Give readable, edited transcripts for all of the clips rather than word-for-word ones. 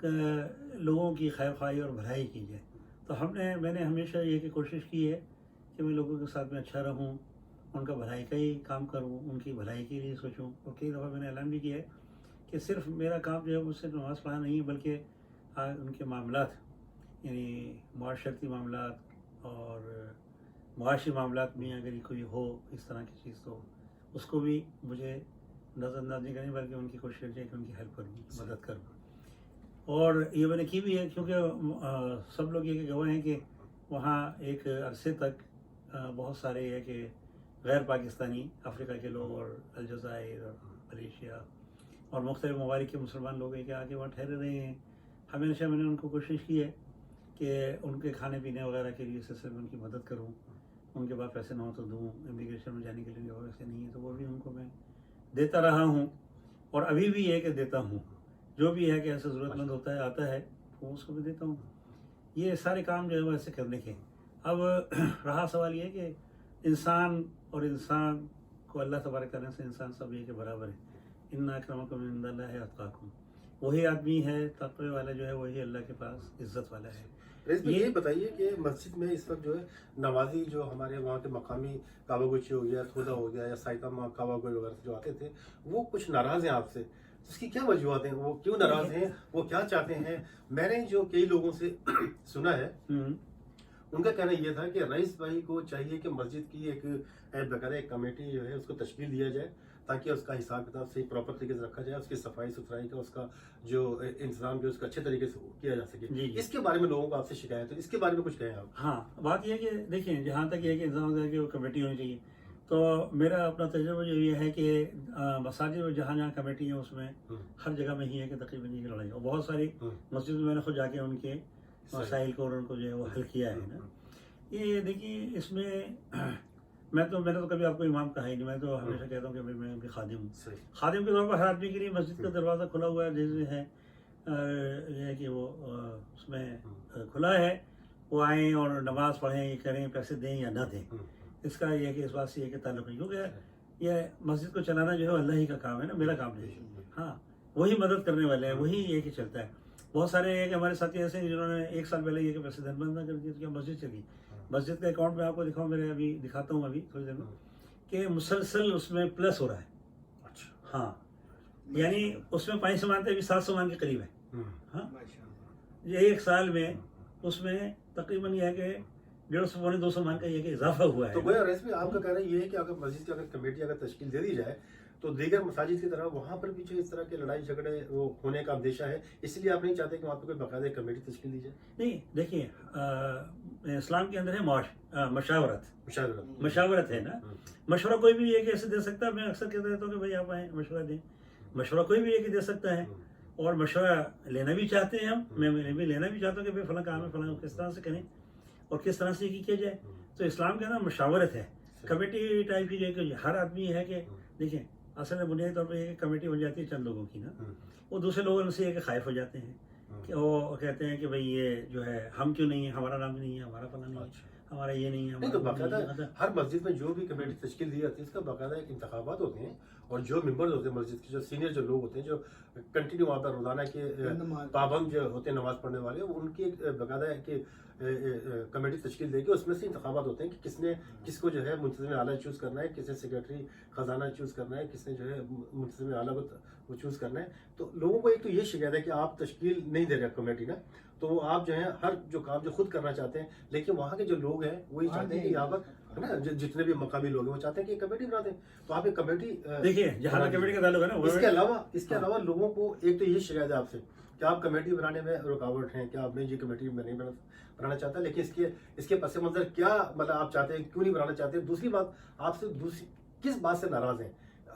لوگوں کی خیر خواہی اور بھلائی کی جائے. تو میں نے ہمیشہ یہ کہ کوشش کی ہے کہ میں لوگوں کے ساتھ میں اچھا رہوں, ان کا بھلائی کا ہی کام کروں, ان کی بھلائی کے لیے سوچوں. اور کئی دفعہ میں نے اعلان بھی کیا ہے کہ صرف میرا کام جو ہے وہ صرف نماز پڑھنا نہیں ہے, بلکہ ان کے معاملات, یعنی معاشرتی معاملات اور معاشی معاملات میں اگر کوئی ہو اس طرح کی چیز تو اس کو بھی مجھے نظر انداز نہیں کرنی, بلکہ ان کی کوشش کرنی کہ ان کی ہیلپ کروں, مدد کروں. اور یہ میں نے کی بھی ہے, کیونکہ سب لوگ یہ کہ گواہ ہیں کہ وہاں ایک عرصے تک بہت سارے یہ کہ غیر پاکستانی افریقہ کے لوگ اور الجزائر اور ملیشیا اور مختلف ممالک کے مسلمان لوگ ہیں کہ آگے وہاں ٹھہرے رہے ہیں. ہمیشہ میں نے ان کو کوشش کی ہے کہ ان کے کھانے پینے وغیرہ کے لیے سلسلے میں ان کی مدد کروں. ان کے پاس پیسے نہ ہو تو دوں, امیگریشن میں جانے کے لیے پیسے نہیں ہیں تو وہ بھی ان کو میں دیتا رہا ہوں, اور ابھی بھی یہ کہ دیتا ہوں. جو بھی ہے کہ ایسا ضرورت مند ہوتا ہے, آتا ہے, وہ اس کو بھی دیتا ہوں. یہ سارے کام جو ہے وہ ایسے کرنے کے. اب رہا سوال یہ کہ انسان اور انسان کو اللہ تبارک کرنے سے انسان سب یہ کہ برابر ہے. ان اکرمکم عند اللہ اتقاکم, وہی آدمی ہے تقوی والا جو ہے وہی اللہ کے پاس عزت والا ہے. یہ بتائیے کہ مسجد میں اس وقت جو ہے نوازی جو ہمارے وہاں کے مقامی کاواگوچی ہو گیا, تھودا ہو گیا, یا سائتاما کاواگوئی وغیرہ سے جو آتے تھے, وہ کچھ ناراض ہیں آپ سے. اس کی کیا وجوہات ہیں, وہ کیوں ناراض ہیں, وہ کیا چاہتے ہیں؟ میں نے جو کئی لوگوں سے سنا ہے ان کا کہنا یہ تھا کہ رئیس بھائی کو چاہیے کہ مسجد کی ایک باقاعدہ ایک کمیٹی جو ہے اس کو تشکیل دیا جائے, تاکہ اس کا حساب کتاب صحیح پراپر طریقے سے رکھا جائے, اس کی صفائی ستھرائی کا اس کا جو انتظام جو اس کا اچھے طریقے سے کیا جا سکے. اس کے بارے میں لوگوں کو آپ سے شکایت ہے, اس کے بارے میں کچھ کہیں آپ. ہاں, بات یہ ہے کہ دیکھیں, جہاں تک یہ کہ انتظام ہے کہ وہ کمیٹی ہونی چاہیے, تو میرا اپنا تجربہ جو یہ ہے کہ مساجد میں جہاں جہاں کمیٹی ہیں اس میں ہر جگہ میں ہی ہے کہ تقریباً یہ لڑائی, اور بہت ساری مسجد میں نے خود جا کے ان کے مسائل کو اور ان کو جو ہے وہ حل کیا ہے نا. یہ دیکھیے, اس میں میں نے تو کبھی آپ کو امام کہا ہی نہیں, میں تو ہمیشہ کہتا ہوں کہ میں بھی خادم ہوں. خادم کے طور پر ہر آدمی کے لیے مسجد کا دروازہ کھلا ہوا ہے, جیسے ہے یہ ہے کہ وہ اس میں کھلا ہے, وہ آئیں اور نماز پڑھیں, یہ کریں, پیسے دیں یا نہ دیں, اس کا یہ ہے کہ اس بات سے یہ کہ تعلق نہیں, کیونکہ یہ مسجد کو چلانا جو ہے اللہ ہی کا کام ہے نا, میرا کام نہیں. ہاں, وہی مدد کرنے والے ہیں, وہی یہ کہ چلتا ہے. بہت سارے یہ کہ ہمارے ساتھی ایسے ہیں جنہوں نے 1 سال پہلے یہ کہ پیسے دن بند نہ کر دیا, کیا مسجد چلی. مسجد کے اکاؤنٹ میں آپ کو دکھاؤں, میرے ابھی دکھاتا ہوں ابھی تھوڑی دیر میں, کہ مسلسل اس میں پلس ہو رہا ہے. ہاں, یعنی اس میں 500 مانتے ابھی 700 مان کے قریب ہے. ہاں, یہ 1 سال میں اس میں تقریباً یہ ہے کہ 150 پونے 200 مان کا یہ کہ اضافہ ہوا ہے. تو گویا رئیس آپ کا کہنا یہ ہے کہ اگر مسجد کی اگر کمیٹی اگر تشکیل دے دی جائے تو دیگر مساجد کی طرح وہاں پر بھی جو اس طرح کے لڑائی جھگڑے وہ ہونے کا اندیشہ ہے, اس لیے آپ نہیں چاہتے کہ وہاں پہ کوئی باقاعدہ کمیٹی تشکیل دی جائے؟ نہیں, دیکھیے, اسلام کے اندر ہے مشاورت ہے نا. مشورہ کوئی بھی یہ کہ ایسے دے سکتا ہے. میں اکثر کہتا رہتا ہوں کہ بھائی آپ آئیں مشورہ دیں. مشورہ کوئی بھی یہ کہ دے سکتا ہے, اور مشورہ لینا بھی چاہتے ہیں ہم. میں بھی لینا بھی چاہتا ہوں کہ بھائی فلاں کام ہے, فلاں کس طرح سے کریں اور کس طرح سے یہ کیا جائے. تو اسلام کے اندر مشاورت ہے. کمیٹی ٹائپ کی جو ہے کہ ہر آدمی ہے کہ دیکھیں, اصل میں بنیادی طور پہ یہ کمیٹی بن جاتی ہے چند لوگوں کی نا, وہ دوسرے لوگوں سے یہ کہ خائف ہو جاتے ہیں کہ وہ کہتے ہیں کہ بھائی یہ جو ہے ہم کیوں نہیں ہے, ہمارا نام نہیں ہے, ہمارا فلاں نہیں ہے, ہمارا یہ نہیں ہے. تو باقاعدہ ہر مسجد میں جو بھی کمیٹی تشکیل دی جاتی ہے اس کا باقاعدہ ایک انتخابات ہوتے ہیں, اور جو ممبرز ہوتے ہیں مسجد کے, جو سینئر جو لوگ ہوتے ہیں, جو کنٹینیو وہاں پر روزانہ کے پابند جو ہوتے ہیں نماز پڑھنے والے, ان کی ایک باقاعدہ کہ کمیٹی تشکیل دے کے اس میں سے انتخابات ہوتے ہیں کہ کس نے کس کو جو ہے منتظم اعلیٰ چوز کرنا ہے, کس نے سیکرٹری خزانہ چوز کرنا ہے, کس نے جو ہے منتظم اعلیٰ کو چوز کرنا ہے. تو لوگوں کو ایک تو یہ شکایت ہے کہ آپ تشکیل نہیں دے رہے کمیٹی نا, تو آپ جو ہے ہر جو کام جو خود کرنا چاہتے ہیں, لیکن وہاں کے جو لوگ ہیں وہی چاہتے ہیں کہ یہاں پر ہے نا جتنے بھی مقامی لوگ ہیں وہ چاہتے ہیں کہ ایک کمیٹی بنا دیں. تو آپ ایک کمیٹی دیکھیے جہاں کمیٹی کا تعلق ہے نا, اس کے علاوہ لوگوں کو ایک تو یہ شکایت ہے آپ سے کہ آپ کمیٹی بنانے میں رکاوٹ ہیں, کہ آپ نے یہ کمیٹی میں نہیں بنانا چاہتا, لیکن اس کے پس منظر کیا مطلب آپ چاہتے ہیں, کیوں نہیں بنانا چاہتے. دوسری بات, آپ سے کس بات سے ناراض ہیں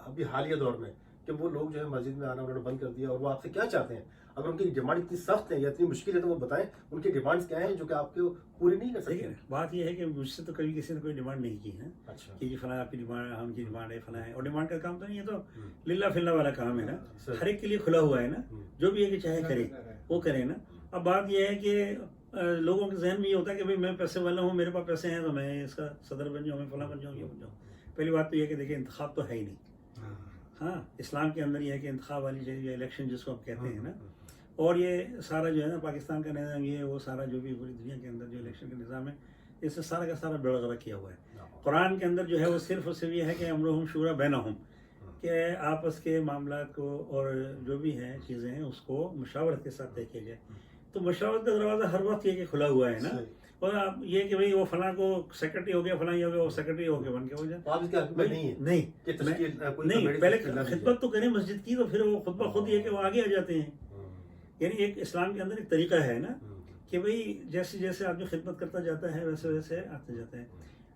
ابھی حالیہ دور میں کہ وہ لوگ جو ہے مسجد میں آنا انہوں نے بند کر دیا, اور وہ آپ سے کیا چاہتے ہیں؟ اگر ان کی ڈیمانڈ اتنی سخت ہے یا اتنی مشکل ہے تو وہ بتائیں ان کی ڈیمانڈز کیا ہیں جو کہ آپ کو پوری نہیں کر سکتے. بات یہ ہے کہ مجھ سے تو کبھی کسی نے کوئی ڈیمانڈ نہیں کی ہے. اچھا, کہ فلاں آپ کی ڈیمانڈ, ہم کی ڈیمانڈ ہے, فلاں ہے, اور ڈیمانڈ کا کام تو نہیں ہے, تو للہ فلہ والا کام ہے نا, ہر ایک کے لیے کھلا ہوا ہے نا, جو بھی ہے کہ چاہے کرے وہ کرے نا. اب بات یہ ہے کہ لوگوں کے ذہن میں یہ ہوتا ہے کہ بھائی میں پیسے والا ہوں, میرے پاس پیسے ہیں تو میں اس کا صدر بن جاؤں, میں فلاں بن جاؤں, یہ بن جاؤں. پہلی بات تو یہ کہ دیکھیں انتخاب تو ہے ہی نہیں. ہاں, اسلام کے اندر یہ ہے کہ انتخاب والی چیز, الیکشن جس کو ہم کہتے ہیں نا, اور یہ سارا جو ہے نا پاکستان کا نظام یہ وہ سارا جو بھی پوری دنیا کے اندر جو الیکشن کا نظام ہے اس سے سارا کا سارا بیڑا غرق کیا ہوا ہے. قرآن کے اندر جو ہے وہ صرف اور صرف یہ ہے کہ امرہم شورا بینہم، کہ آپس کے معاملات کو اور جو بھی ہیں چیزیں ہیں اس کو مشاورت کے ساتھ طے کیا جائے. تو مشاورت کا دروازہ ہر وقت یہ کہ کھلا ہوا ہے نا. اور آپ یہ کہ بھئی وہ فلاں کو سیکرٹری ہو گیا، فلاں یہ ہو گیا، وہ سیکرٹری ہو کے بن کے ہو جائے. نہیں پہلے خدمت تو کریں مسجد کی، تو پھر وہ خود بخود یہ کہ وہ آگے آ جاتے ہیں. یعنی ایک اسلام کے اندر ایک طریقہ ہے نا کہ بھئی جیسے جیسے آدمی خدمت کرتا جاتا ہے ویسے ویسے آتے جاتے ہیں.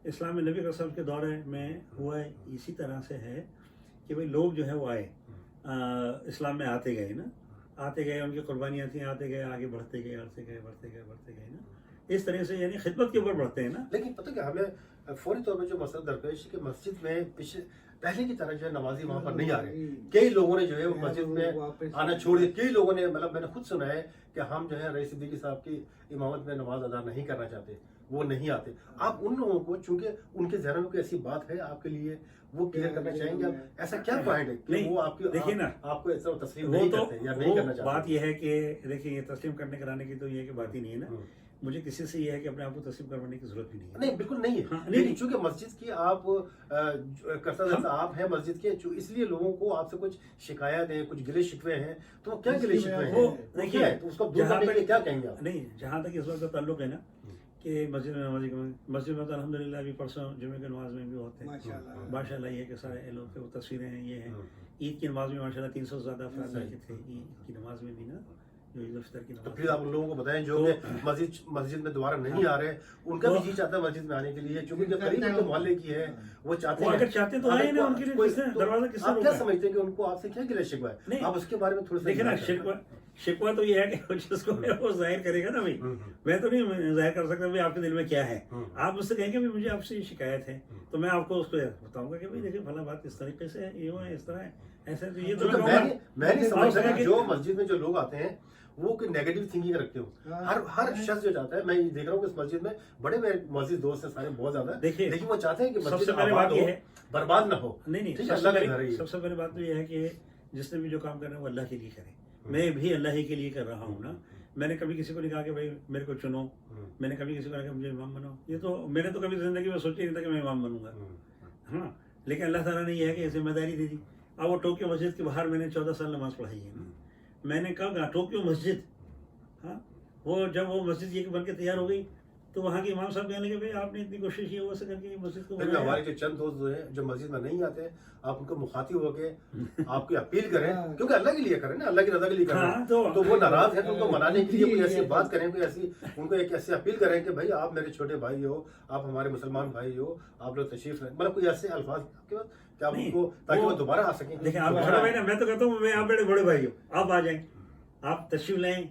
اسلام میں نبی رسول کے دورے میں ہوا ہے اسی طرح سے ہے کہ بھئی لوگ جو ہے وہ آئے اسلام میں آتے گئے نا، آتے گئے، ان کی قربانیاں تھیں، آتے گئے، آگے بڑھتے گئے، بڑھتے گئے نا. اس طرح سے یعنی خدمت کے اوپر بڑھتے ہیں نا. لیکن پتہ کیا ہمیں فوری طور پہ جو مسئلہ درپیش ہے کہ مسجد میں پہلے کی طرح جو ہے نمازی وہاں پر نہیں آ رہے. کئی لوگوں نے جو ہے وہ مسجد میں آنا چھوڑ دیا. کئی لوگوں نے مطلب میں نے خود سنا ہے کہ ہم جو ہے رئیس صدیقی صاحب کی امامت میں نماز ادا نہیں کرنا چاہتے، وہ نہیں آتے. آپ ان لوگوں کو چونکہ ان کے ذہن میں کوئی ایسی بات ہے آپ کے لیے وہ کلیئر کرنا چاہیں گے، آپ ایسا کیا پوائنٹ ہے کہ وہ آپ کی دیکھیے نا آپ کو ایسا تسلیم نہیں کرتے یا نہیں کرنا چاہتے؟ بات یہ ہے کہ دیکھیں یہ تسلیم کرنے کرانے کی تو یہ کہ بات ہی نہیں ہے نا. مجھے کسی سے یہ ہے کہ اپنے آپ کو تسلیم کروانے کی ضرورت بھی نہیں ہے. نہیں بالکل نہیں ہے. لیکن چونکہ مسجد کی آپ کرتا جیسا آپ ہیں مسجد کے، اس لیے لوگوں کو آپ سے کچھ شکایت ہیں، کچھ گلے شکوے ہیں. تو وہ کیا گلے شکوے ہیں؟ دیکھیے اس کو دور کرنے کے لیے کیا کہیں گے آپ؟ نہیں، جہاں تک اس وقت کا تعلق ہے نا کہ مسجد میں نمازی مسجد میں تو الحمدللہ ابھی پرسوں جمعے کی نماز میں بھی ہوتے ہیں ماشاءاللہ. یہ کہ سارے لوگ کے وہ تصویریں ہیں، یہ ہیں. عید کی نماز میں ماشاءاللہ 300 سے زیادہ افراد بیٹھے تھے عید کی نماز میں بھی نا، جو عید الفطر کی تو نماز. پھر آپ ان لوگوں کو بتائیں جو کہ مسجد میں دوبارہ نہیں آ رہے، ان کا بھی جی چاہتا ہے مسجد میں آنے کے لیے، چونکہ جو قریب کے محلے کی ہے وہ چاہتے ہیں. اگر چاہتے تو آئے نا، ان کے لیے دروازہ کس سے آپ کیا سمجھتے ہیں کہ ان کو آپ سے کیا گلے شکوہ ہے؟ آپ اس کے بارے میں تھوڑا سا دیکھیں نا. شکوہ تو یہ ہے کہ جس کو وہ ظاہر کرے گا نا بھائی. میں تو نہیں ظاہر کر سکتا بھائی آپ کے دل میں کیا ہے. آپ مجھ سے کہیں گے مجھے آپ سے یہ شکایت ہے، تو میں آپ کو اس کو بتاؤں گا کہ بھائی دیکھیں فلاں بات اس طریقے سے ہے، یہ ہے، اس طرح ہے، ایسے. تو یہ تو میں نہیں سمجھتا کہ جو مسجد میں جو لوگ آتے ہیں وہ کوئی نیگیٹو تھنکنگ رکھتے ہو. ہر شخص جو چاہتا ہے، میں یہ دیکھ رہا ہوں کہ اس مسجد میں بڑے میرے مسجد دوست ہیں سارے بہت زیادہ، لیکن وہ چاہتے ہیں کہ مسجد آباد ہو، برباد نہ ہو. نہیں، سب سے پہلی بات تو یہ ہے کہ جس نے بھی جو کام کرنا ہے وہ اللہ کے لیے کرے. میں بھی اللہ ہی کے لیے کر رہا ہوں نا. میں نے کبھی کسی کو نہیں کہا کہ بھائی میرے کو چنو، میں نے کبھی کسی کو کہا کہ مجھے امام بناؤ. یہ تو میں نے تو کبھی زندگی میں سوچا نہیں تھا کہ میں امام بنوں گا. ہاں، لیکن اللہ تعالیٰ نے یہ ہے کہ ذمہ داری دے دی. اب وہ ٹوکیو مسجد کے باہر میں نے 14 سال نماز پڑھائی ہے. میں نے کہا ٹوکیو مسجد، ہاں، وہ جب وہ مسجد یہ بن کے تیار ہو گئی تو وہاں کے امام صاحب کہنے لگے بھائی آپ نے اتنی کوشش کی ویسے کر کے مسجد کو. ہمارے جو چند دوست ہیں جو مسجد میں نہیں آتے، آپ ان کو مخاطب ہو کے آپ کی اپیل کریں، کیونکہ اللہ کے لیے کریں نا، اللہ کی رضا کے لیے کریں. تو وہ ناراض ہیں تو ان کو منانے کے لیے کوئی ایسی بات کریں، کوئی ایسی ان کو ایک ایسی اپیل کریں کہ بھائی آپ میرے چھوٹے بھائی ہو، آپ ہمارے مسلمان بھائی ہو، آپ لوگ تشریف لیں. مطلب کوئی ایسے الفاظ آپ کے پاس کہ آپ ان کو تاکہ وہ دوبارہ آ سکیں. دیکھیں آپ چھوٹا بھائی نا، میں تو کہتا ہوں میں آپ میرے بڑے بھائی ہو، آپ آ جائیں، آپ تشریف لیں،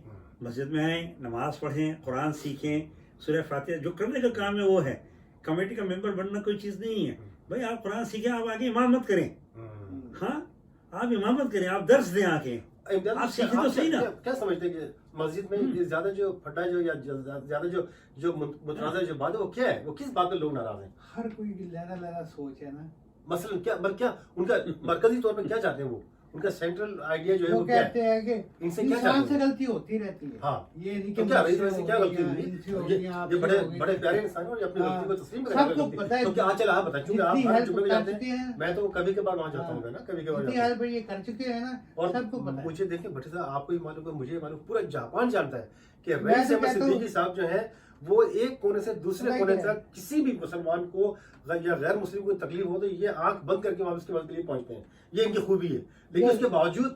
مسجد میں آئیں، نماز پڑھیں، قرآن سیکھیں، سورہ فاتحہ. جو کرنے کا کام ہے وہ ہے. کمیٹی کا ممبر بننا کوئی چیز نہیں ہے بھائی. آپ قرآن سیکھیں، آپ آگے امامت کریں. ہاں، آپ امامت کریں، آپ درس دیں آ کے، آپ سیکھیں تو صحیح نا. کیا سمجھتے ہیں کہ مسجد میں زیادہ جو پھٹا جو یا زیادہ جو متنازع جو بات ہے وہ کیا ہے؟ وہ کس بات پہ لوگ ناراض ہیں؟ ہر کوئی کی لہذا سوچ ہے نا. مثلا کیا ان کا مرکزی طور پہ کیا چاہتے ہیں؟ وہ ان کا سینٹرل آئیڈیا جو ہے وہ کہتے ہیں کہ انسان سے غلطی ہوتی رہتی ہے. ہاں، یہ نہیں کہ کیا رہی سے کیا غلطی ہوئی؟ یہ بڑے پیارے انسان ہیں اور اپنی غلطی کو تسلیم کریں. سب کو پتہ ہے. تو کیا چلا آپ بتائیں، چونکہ آپ ہر جمعے جاتے ہیں، میں تو کبھی کبھار وہاں جاتا ہوں نا، کبھی کبھار یہ کر چکے ہیں نا. اور سب کو پتہ ہے. مجھے دیکھیں بھٹی صاحب، آپ کو ہی معلوم ہے، مجھے معلوم، پورا جاپان جانتا ہے کہ رئیس احمد صدیقی صاحب جو ہیں وہ ایک کونے سے دوسرے کونے تک کسی بھی مسلمان کو یا غیر مسلم کو تکلیف ہو تو یہ آنکھ بند کر کے واپس کی مدد کے لیے پہنچتے ہیں. یہ ان کی خوبی ہے. لیکن اس کے باوجود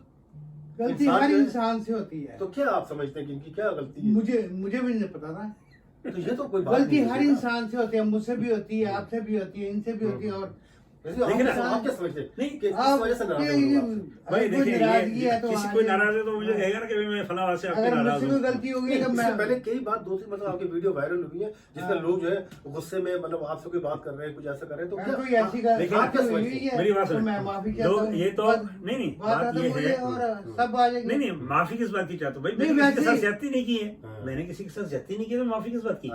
غلطی ہر انسان سے ہوتی ہے. تو کیا آپ سمجھتے ہیں کہ ان کی کیا غلطی ہے؟ مجھے بھی نہیں پتا تھا. تو یہ تو کوئی بات غلطی ہر انسان سے ہوتی ہے. مجھ سے بھی ہوتی ہے، آپ سے بھی ہوتی ہے، ان سے بھی ہوتی ہے. اور آپ کیا سمجھتے ہیں کہ اس وجہ سے کسی کوئی ناراض ہے تو مجھے کہے گا نا کہ میں فلاں واسطے آپ کی ناراض ہوں. غلطی ہوگی اس سے پہلے کئی بار دوسری مطلب آپ کی ویڈیو وائرل ہوئی ہے جس میں لوگ جو ہے غصے میں مطلب آپ سے کوئی بات کر رہے ہیں، کچھ ایسا کر رہے ہیں. تو کوئی ایسی میری بات میں معافی چاہتا ہوں. یہ تو نہیں بات یہ ہے، سب آ جائیں گے. نہیں معافی کس بات کی چاہتا ہوں بھائی؟ میں نے کسی کے ساتھ زیادتی نہیں کی ہے، میں نے کسی کے ساتھ زیادتی نہیں کی تو معافی کس بات کی؟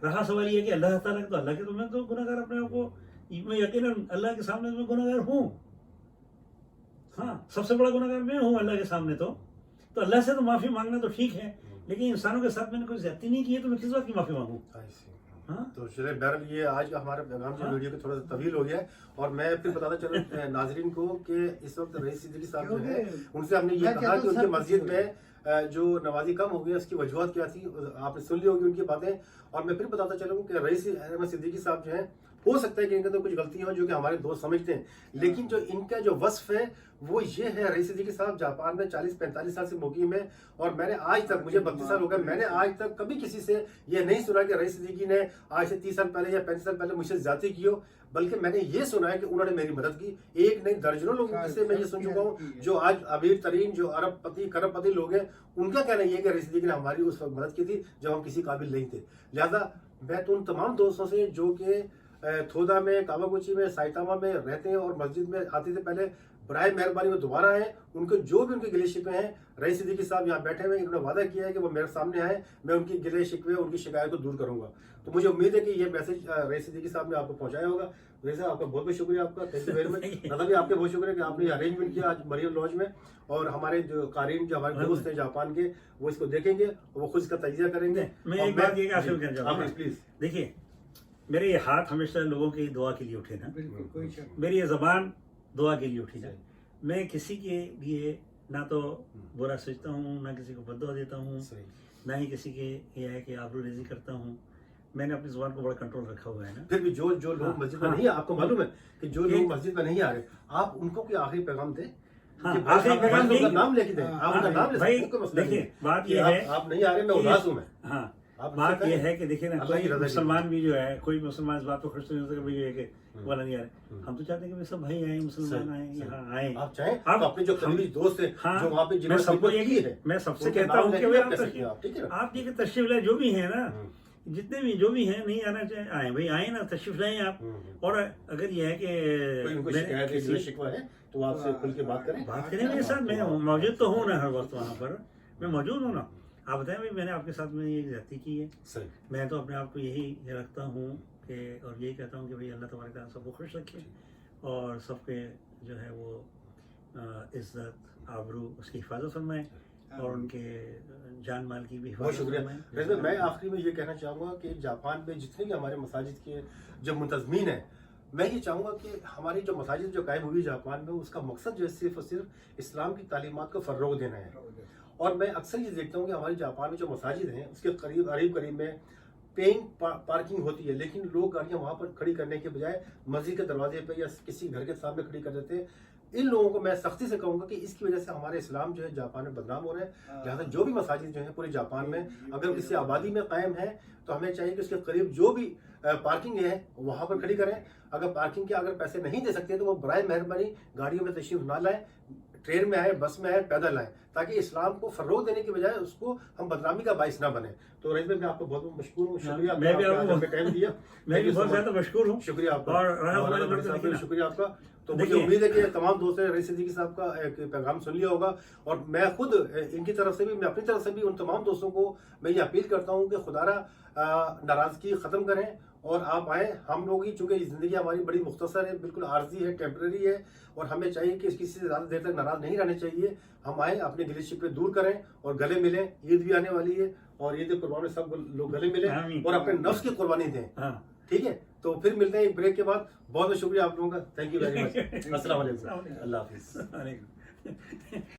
رہا سوال یہ کہ اللہ تعالیٰ تو اللہ کے، تو میں تو گناہ گار اپنے آپ کو، میں یقیناً اللہ کے سامنے میں گناہ گار ہوں. ہاں، سب سے بڑا گناہ گار میں ہوں اللہ کے سامنے. تو تو اللہ سے تو معافی مانگنا تو ٹھیک ہے، لیکن انسانوں کے ساتھ میں نے کوئی زیادتی نہیں کی ہے تو میں کس بات کی معافی مانگوں؟ ہاں تو چلے بہرحال یہ آج کا ہمارا پیغام جو ویڈیو کا تھوڑا سا طویل ہو گیا ہے، اور میں پھر بتاتا چلوں ناظرین کو کہ اس وقت رئیس صدیقی صاحب جو ہے ان سے ہم نے یہ کہا کہ ان کی مسجد میں جو نمازی کم ہو گئی اس کی وجوہات کیا تھی، آپ نے سن لی ہوگی ان کی باتیں، اور میں پھر بتاتا چلوں کہ رئیس احمد صدیقی صاحب جو ہیں ہو سکتا ہے کہ ان کے تو کچھ غلطیاں ہوں جو کہ ہمارے دوست سمجھتے ہیں، لیکن جو ان کا جو وصف ہے وہ یہ ہے، رئیس صدیقی صاحب جاپان میں 40-45 سال سے مقیم ہے، اور میں نے آج تک، مجھے 32 سال ہو گئے، میں نے آج تک کبھی کسی سے یہ نہیں سنا کہ رئیس صدیقی نے آج سے 30 سال پہلے یا 35 سال پہلے مجھ سے زیادتی کی ہو، بلکہ میں نے یہ سنا ہے کہ انہوں نے میری مدد کی، ایک نہیں درجنوں لوگوں سے میں یہ سن چکا ہوں جو آج امیر ترین، جو ارب پتی کرب پتی لوگ ہیں، ان کا کہنا یہ ہے کہ رئیس صدیقی نے ہماری اس وقت مدد کی تھی جب ہم کسی قابل نہیں تھے۔ لہذا میں تو ان تمام دوستوں سے جو کہ تھودا میں، کاواگوچی میں، سائتاما میں رہتے ہیں اور مسجد میں آتے تھے پہلے، برائے مہربانی وہ دوبارہ آئے، ان کو جو بھی ان کے گلے شکوے ہیں، رئیس صدیقی صاحب یہاں بیٹھے ہوئے، انہوں نے وعدہ کیا ہے کہ وہ میرے سامنے آئے، میں ان کی گلے شکوے، ان کی شکایت کو دور کروں گا۔ تو مجھے امید ہے کہ یہ میسج رئیس صدیقی صاحب نے آپ کو پہنچایا ہوگا۔ رئیس صاحب آپ کا بہت بہت شکریہ، آپ کا تھینک یو ویری مچ۔ دادا بھی آپ کے بہت شکریہ کہ آپ نے یہ ارینجمنٹ کیا آج مریم لاج میں، اور ہمارے جو قارئین، جو ہمارے دوست ہیں جاپان کے، وہ اس کو دیکھیں گے، وہ خود اس کا تجزیہ کریں گے۔ میں ایک بات یہ آخر میں کہنا چاہتا ہوں، پلیز دیکھیے میرے یہ ہاتھ ہمیشہ لوگوں کی دعا کے لیے اٹھے نا، بالکل کوئی شک میری یہ زبان دعا کے لیے اٹھی نا، میں کسی کے لیے نہ تو برا سوچتا ہوں، نہ کسی کو بددعا دیتا ہوں، نہ ہی کسی کے یہ ہے کہ آبرو ریزی کرتا ہوں۔ میں نے اپنی زبان کو بڑا کنٹرول رکھا ہوا ہے نا۔ پھر بھی جو لوگ مسجد میں نہیں، آپ کو معلوم ہے کہ جو لوگ مسجد میں نہیں آ رہے، آپ ان کو کوئی آخری پیغام دیں، آخری پیغام ان کا نام لے کے دیں، آپ ان کا نام لے سکتے ہیں، دیکھیے بات یہ ہے، آپ نہیں آ رہے، میں اداس ہوں۔ میں ہاں بات یہ ہے کہ دیکھیے نا، کوئی مسلمان بھی جو ہے، کوئی مسلمان اس بات پہ خوش نہیں ہوتا کہ یہ ہے کہ والا نہیں آ رہے۔ ہم تو چاہتے ہیں کہ سب بھائی آئیں، مسلمان آئیں، یہاں آئیں۔ آپ چاہیں تو اپنے جو قریبی دوست ہیں جو وہاں پہ میں سب کو میں سب سے کہتا ہوں کہ آپ یہ کہ تشریف لائے جو بھی ہیں نا، جتنے بھی جو بھی ہیں، نہیں آنا چاہیں آئیں بھائی، آئیں نا، تشریف لائیں آپ۔ اور اگر یہ ہے کہ شکوہ ہے تو آپ سے کھل کے بات کریں، میرے ساتھ، میں موجود تو ہوں نا ہر وقت وہاں پر، میں موجود ہوں نا۔ آپ بتائیں بھائی، میں نے آپ کے ساتھ میں یہ زیادتی کی ہے؟ میں تو اپنے آپ کو یہی رکھتا ہوں کہ، اور یہی کہتا ہوں کہ بھائی اللہ تبارک تعالیٰ سب کو خوش رکھے، اور سب کے جو ہے وہ عزت آبرو اس کی حفاظت فرمائے، اور ان کے جان مال کی بھی بہت حفاظت شکریہ۔ فرمائے۔ میں آخری میں یہ کہنا چاہوں گا کہ جاپان میں جتنے بھی ہمارے مساجد کے جو منتظمین ہیں، میں یہ چاہوں گا کہ ہماری جو مساجد جو قائم ہوئی جاپان میں، اس کا مقصد جو ہے صرف اور صرف اسلام کی تعلیمات کو فروغ دینا ہے۔ اور میں اکثر یہ دیکھتا ہوں کہ ہماری جاپان میں جو مساجد ہیں اس کے قریب میں پینگ پارکنگ ہوتی ہے، لیکن لوگ گاڑیاں وہاں پر کھڑی کرنے کے بجائے مسجد کے دروازے پہ یا کسی گھر کے سامنے کھڑی کر دیتے ہیں۔ ان لوگوں کو میں سختی سے کہوں گا کہ اس کی وجہ سے ہمارے اسلام جو ہے جاپان میں بدنام ہو رہے ہیں۔ لہٰذا جو بھی مساجد جو ہیں پورے جاپان میں اگر کسی آبادی میں قائم ہے تو ہمیں چاہیے کہ اس کے قریب جو بھی پارکنگ ہے وہاں پر کھڑی کریں۔ اگر پارکنگ کے اگر پیسے نہیں دے سکتے تو وہ برائے مہربانی گاڑیوں میں تشریف نہ لائیں، ٹرین میں آئے، بس میں آئے، پیدل آئیں، تاکہ اسلام کو فروغ دینے کی بجائے اس کو ہم بدنامی کا باعث نہ بنے۔ تو رئیس میں آپ کو بہت بہت مشکور ہوں، شکریہ، میں بھی آپ کو ٹائم دیا، میں بھی بہت زیادہ مشکور ہوں، شکریہ آپ کا، اور شکریہ آپ کا۔ تو مجھے امید ہے کہ تمام دوستوں نے رئیس صدیقی صاحب کا ایک پیغام سن لیا ہوگا، اور میں خود ان کی طرف سے بھی، میں اپنی طرف سے بھی ان تمام دوستوں کو میں یہ اپیل کرتا ہوں کہ خدا را ناراضگی ختم کریں اور آپ آئیں۔ ہم لوگ ہی، چونکہ زندگی ہماری بڑی مختصر ہے، بالکل عارضی ہے، ٹیمپرری ہے، اور ہمیں چاہیے کہ کسی سے زیادہ دیر تک ناراض نہیں رہنے چاہیے۔ ہم آئیں، اپنے گلے شکوے دور کریں اور گلے ملیں۔ عید بھی آنے والی ہے، اور عید قربان میں سب لوگ گلے ملیں اور اپنے نفس کی قربانی دیں، ٹھیک ہے؟ تو پھر ملتے ہیں ایک بریک کے بعد۔ بہت بہت شکریہ آپ لوگوں کا، تھینک یو ویری مچ۔ السلام علیکم، اللہ حافظ۔